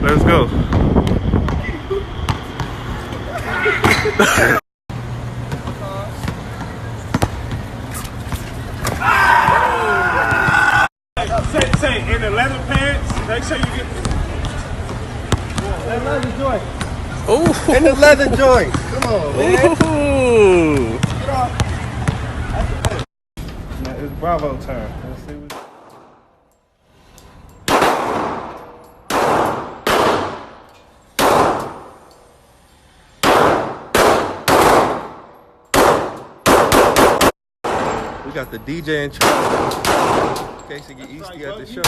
Let's go. Say in the leather pants, make sure you get that leather joint. Ooh. In the leather joint. Come on, man. Ooh. Get off. Now it's Bravo time. Let's see what. We got the DJ in charge. In case you get Easty at the show.